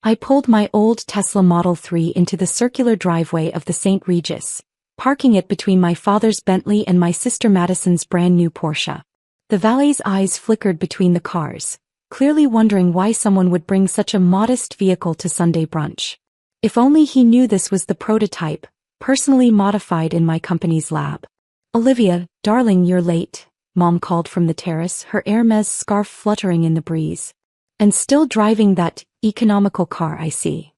I pulled my old Tesla Model 3 into the circular driveway of the St. Regis, parking it between my father's Bentley and my sister Madison's brand new Porsche. The valet's eyes flickered between the cars, clearly wondering why someone would bring such a modest vehicle to Sunday brunch. If only he knew this was the prototype, personally modified in my company's lab. "Olivia, darling, you're late," Mom called from the terrace, her Hermes scarf fluttering in the breeze. "And still driving that economical car, I see."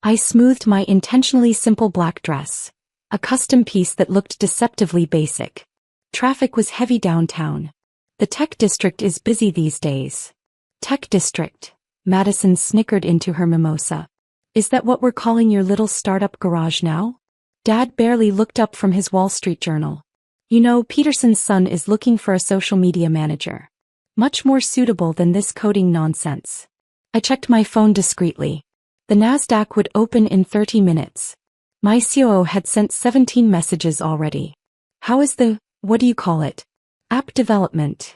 I smoothed my intentionally simple black dress, a custom piece that looked deceptively basic. Traffic was heavy downtown. "The tech district is busy these days." "Tech district," Madison snickered into her mimosa. "Is that what we're calling your little startup garage now?" Dad barely looked up from his Wall Street Journal. "You know, Peterson's son is looking for a social media manager. Much more suitable than this coding nonsense." I checked my phone discreetly. The NASDAQ would open in 30 minutes. My COO had sent 17 messages already. "How is the, what do you call it? App development?"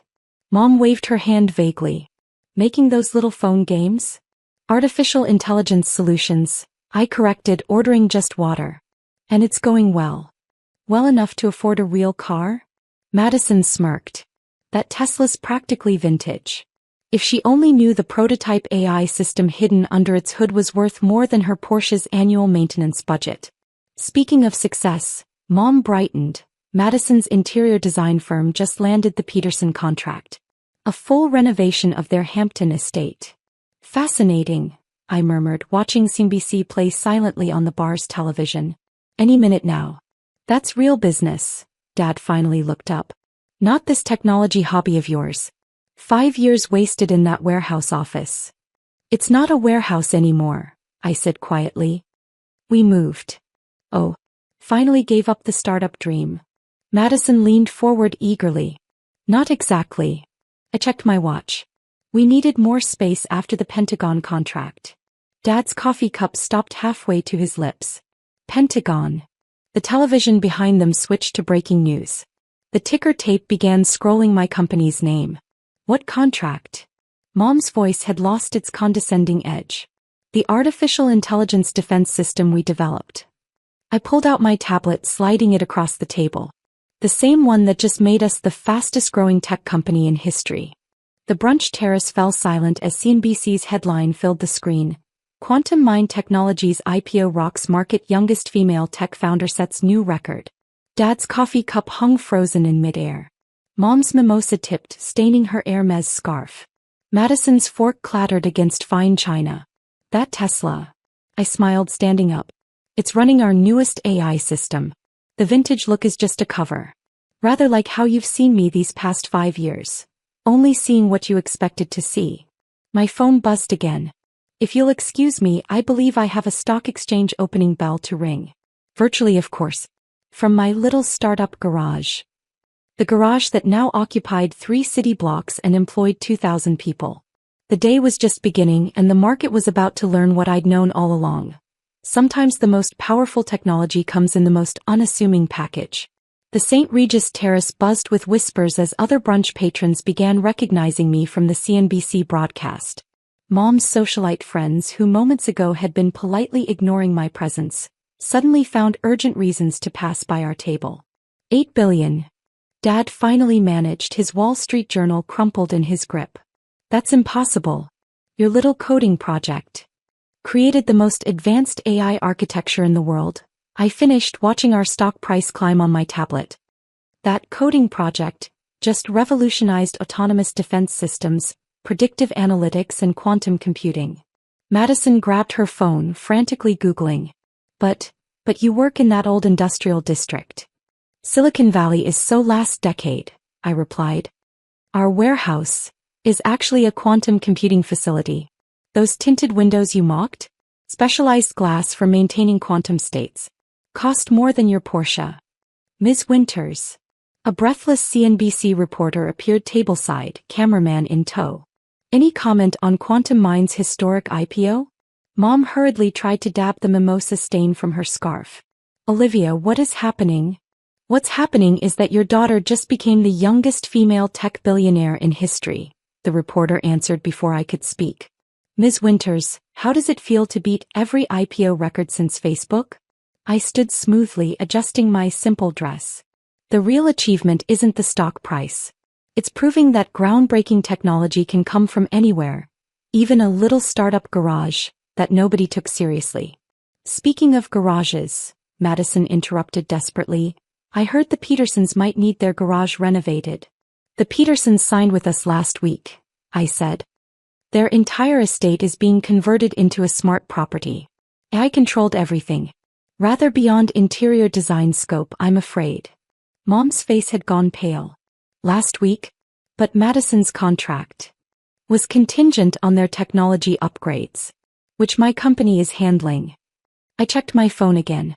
Mom waved her hand vaguely. "Making those little phone games?" "Artificial intelligence solutions," I corrected, ordering just water. "And it's going well. Well enough to afford a real car?" Madison smirked. "That Tesla's practically vintage." If she only knew the prototype AI system hidden under its hood was worth more than her Porsche's annual maintenance budget. Speaking of success, Mom brightened. Madison's interior design firm just landed the Peterson contract. A full renovation of their Hampton estate. "Fascinating," I murmured, watching CNBC play silently on the bar's television. "Any minute now." "That's real business." Dad finally looked up. "Not this technology hobby of yours. 5 years wasted in that warehouse office." "It's not a warehouse anymore," I said quietly. "We moved." "Oh." Finally gave up the startup dream. Madison leaned forward eagerly. "Not exactly." I checked my watch. "We needed more space after the Pentagon contract." Dad's coffee cup stopped halfway to his lips. "Pentagon." The television behind them switched to breaking news. The ticker tape began scrolling my company's name. "What contract?" Mom's voice had lost its condescending edge. "The artificial intelligence defense system we developed." I pulled out my tablet, sliding it across the table. "The same one that just made us the fastest-growing tech company in history." The brunch terrace fell silent as CNBC's headline filled the screen. "Quantum Mind Technologies IPO rocks market, youngest female tech founder sets new record." Dad's coffee cup hung frozen in midair. Mom's mimosa tipped, staining her Hermes scarf. Madison's fork clattered against fine china. "That Tesla." I smiled, standing up. "It's running our newest AI system. The vintage look is just a cover. Rather like how you've seen me these past 5 years. Only seeing what you expected to see." My phone buzzed again. "If you'll excuse me, I believe I have a stock exchange opening bell to ring." Virtually, of course. From my little startup garage. The garage that now occupied 3 city blocks and employed 2,000 people. The day was just beginning, and the market was about to learn what I'd known all along. Sometimes the most powerful technology comes in the most unassuming package. The St. Regis terrace buzzed with whispers as other brunch patrons began recognizing me from the CNBC broadcast. Mom's socialite friends, who moments ago had been politely ignoring my presence, suddenly found urgent reasons to pass by our table. $8 billion. Dad finally managed, his Wall Street Journal crumpled in his grip. "That's impossible. Your little coding project created the most advanced AI architecture in the world." I finished, watching our stock price climb on my tablet. "That coding project just revolutionized autonomous defense systems, predictive analytics, and quantum computing." Madison grabbed her phone, frantically Googling. But you work in that old industrial district." "Silicon Valley is so last decade," I replied. "Our warehouse is actually a quantum computing facility. Those tinted windows you mocked? Specialized glass for maintaining quantum states. Cost more than your Porsche." "Ms. Winters." A breathless CNBC reporter appeared tableside, cameraman in tow. "Any comment on Quantum Mind's historic IPO?" Mom hurriedly tried to dab the mimosa stain from her scarf. "Olivia, what is happening?" "What's happening is that your daughter just became the youngest female tech billionaire in history," the reporter answered before I could speak. "Ms. Winters, How does it feel to beat every IPO record since Facebook? I stood smoothly, adjusting my simple dress. The real achievement isn't the stock price. It's proving that groundbreaking technology can come from anywhere, even a little startup garage that nobody took seriously. Speaking of garages, Madison interrupted desperately, I heard the Petersons might need their garage renovated. The Petersons signed with us last week, I said. Their entire estate is being converted into a smart property. AI controlled everything. Rather beyond interior design scope, I'm afraid. Mom's face had gone pale. Last week? But Madison's contract was contingent on their technology upgrades, which my company is handling. I checked my phone again.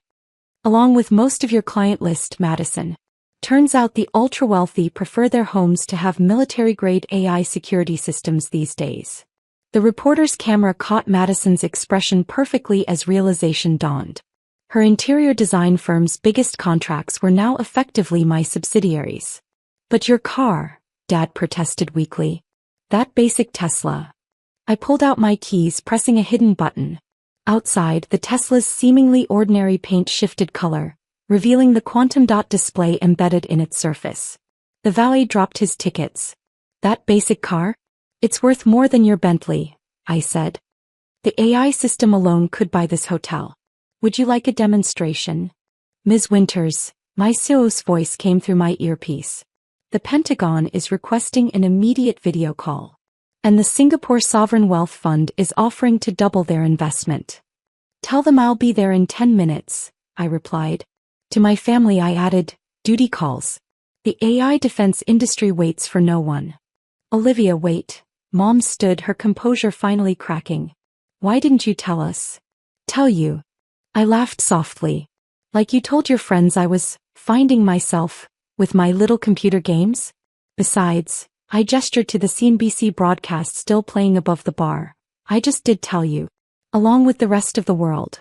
Along with most of your client list, Madison. Turns out the ultra-wealthy prefer their homes to have military-grade AI security systems these days. The reporter's camera caught Madison's expression perfectly as realization dawned. Her interior design firm's biggest contracts were now effectively my subsidiaries. But your car, Dad protested weakly. That basic Tesla. I pulled out my keys, pressing a hidden button. Outside, the Tesla's seemingly ordinary paint shifted color, revealing the quantum dot display embedded in its surface. The valet dropped his tickets. That basic car? It's worth more than your Bentley, I said. The AI system alone could buy this hotel. Would you like a demonstration? Ms. Winters, my CEO's voice came through my earpiece. The Pentagon is requesting an immediate video call. And the Singapore Sovereign Wealth Fund is offering to double their investment. Tell them I'll be there in 10 minutes, I replied. To my family I added, duty calls. The AI defense industry waits for no one. Olivia, wait. Mom stood, her composure finally cracking. Why didn't you tell us? Tell you. I laughed softly. Like you told your friends I was finding myself with my little computer games? Besides, I gestured to the CNBC broadcast still playing above the bar. I just did tell you. Along with the rest of the world.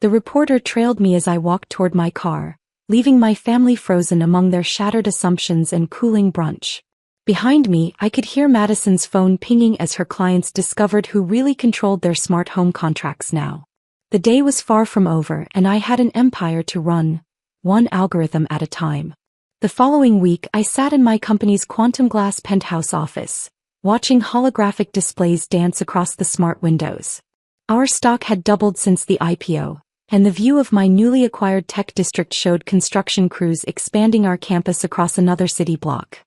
The reporter trailed me as I walked toward my car, leaving my family frozen among their shattered assumptions and cooling brunch. Behind me, I could hear Madison's phone pinging as her clients discovered who really controlled their smart home contracts now. The day was far from over and I had an empire to run, one algorithm at a time. The following week I sat in my company's quantum glass penthouse office, watching holographic displays dance across the smart windows. Our stock had doubled since the IPO, and the view of my newly acquired tech district showed construction crews expanding our campus across another city block.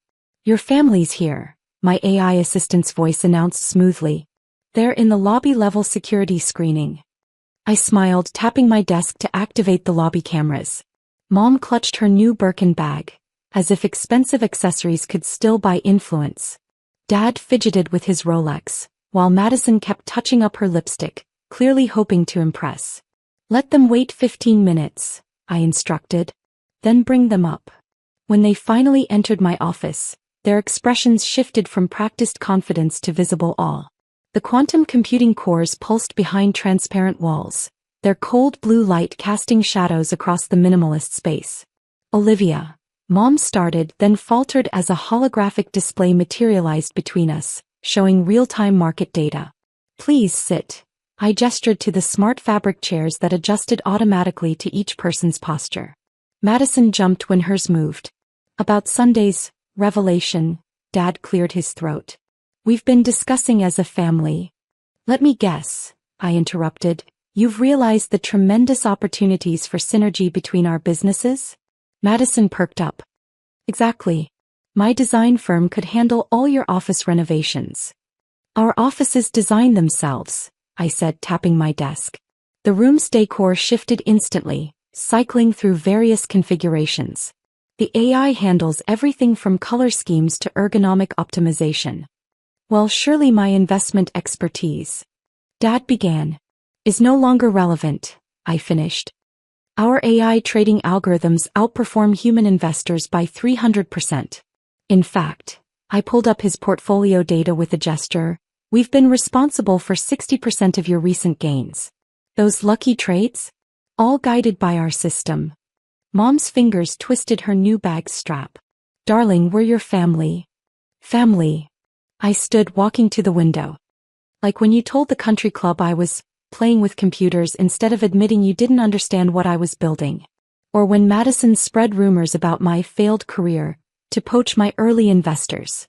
Your family's here, my AI assistant's voice announced smoothly. They're in the lobby-level security screening. I smiled, tapping my desk to activate the lobby cameras. Mom clutched her new Birkin bag, as if expensive accessories could still buy influence. Dad fidgeted with his Rolex, while Madison kept touching up her lipstick, clearly hoping to impress. Let them wait 15 minutes, I instructed. Then bring them up. When they finally entered my office, their expressions shifted from practiced confidence to visible awe. The quantum computing cores pulsed behind transparent walls, their cold blue light casting shadows across the minimalist space. Olivia. Mom started, then faltered as a holographic display materialized between us, showing real-time market data. Please sit. I gestured to the smart fabric chairs that adjusted automatically to each person's posture. Madison jumped when hers moved. About Sunday's revelation, Dad cleared his throat. We've been discussing as a family. Let me guess, I interrupted. You've realized the tremendous opportunities for synergy between our businesses? Madison perked up. Exactly. My design firm could handle all your office renovations. Our offices design themselves, I said, tapping my desk. The room's decor shifted instantly, cycling through various configurations. The AI handles everything from color schemes to ergonomic optimization. Well, surely my investment expertise, Dad began, is no longer relevant, I finished. Our AI trading algorithms outperform human investors by 300%. In fact, I pulled up his portfolio data with a gesture. We've been responsible for 60% of your recent gains. Those lucky trades? All guided by our system. Mom's fingers twisted her new bag strap. Darling, we're your family. Family. I stood, walking to the window. Like when you told the country club I was playing with computers instead of admitting you didn't understand what I was building. Or when Madison spread rumors about my failed career to poach my early investors.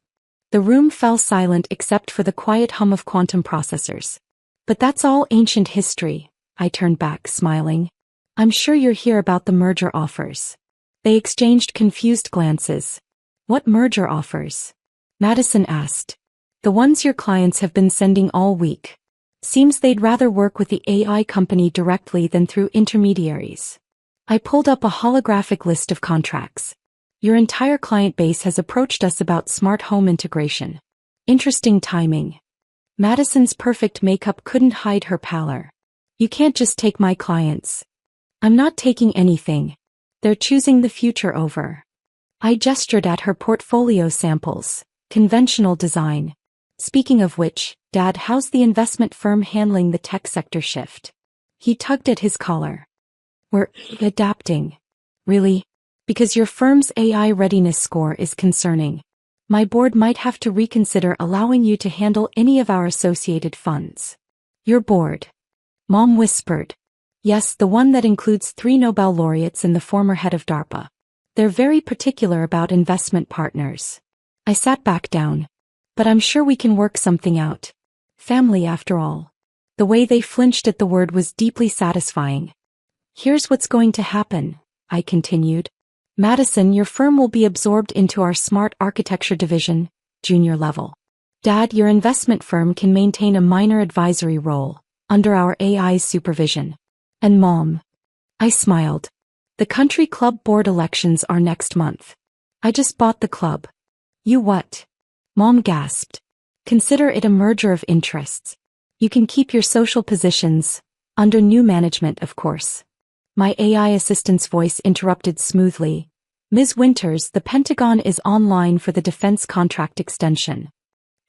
The room fell silent except for the quiet hum of quantum processors. But that's all ancient history, I turned back, smiling. I'm sure you're here about the merger offers. They exchanged confused glances. What merger offers? Madison asked. The ones your clients have been sending all week. Seems they'd rather work with the AI company directly than through intermediaries. I pulled up a holographic list of contracts. Your entire client base has approached us about smart home integration. Interesting timing. Madison's perfect makeup couldn't hide her pallor. You can't just take my clients. I'm not taking anything. They're choosing the future over. I gestured at her portfolio samples. Conventional design. Speaking of which, Dad, how's the investment firm handling the tech sector shift? He tugged at his collar. We're adapting. Really? Because your firm's AI readiness score is concerning. My board might have to reconsider allowing you to handle any of our associated funds. Your board? Mom whispered. Yes, the one that includes 3 Nobel laureates and the former head of DARPA. They're very particular about investment partners. I sat back down. But I'm sure we can work something out. Family after all. The way they flinched at the word was deeply satisfying. Here's what's going to happen, I continued. Madison, your firm will be absorbed into our smart architecture division, junior level. Dad, your investment firm can maintain a minor advisory role, under our AI's supervision. And Mom. I smiled. The country club board elections are next month. I just bought the club. You what? Mom gasped. Consider it a merger of interests. You can keep your social positions, under new management of course. My AI assistant's voice interrupted smoothly. Ms. Winters, the Pentagon is online for the defense contract extension.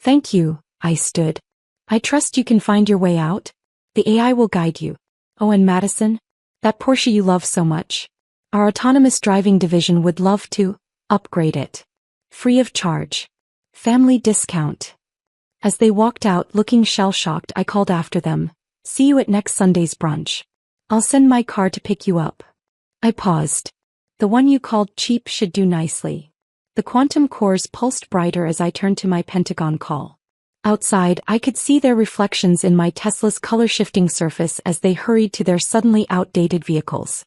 Thank you, I stood. I trust you can find your way out. The AI will guide you. Oh, and Madison? That Porsche you love so much. Our autonomous driving division would love to upgrade it. Free of charge. Family discount. As they walked out looking shell-shocked, I called after them. See you at next Sunday's brunch. I'll send my car to pick you up. I paused. The one you called cheap should do nicely. The quantum cores pulsed brighter as I turned to my Pentagon call. Outside, I could see their reflections in my Tesla's color-shifting surface as they hurried to their suddenly outdated vehicles.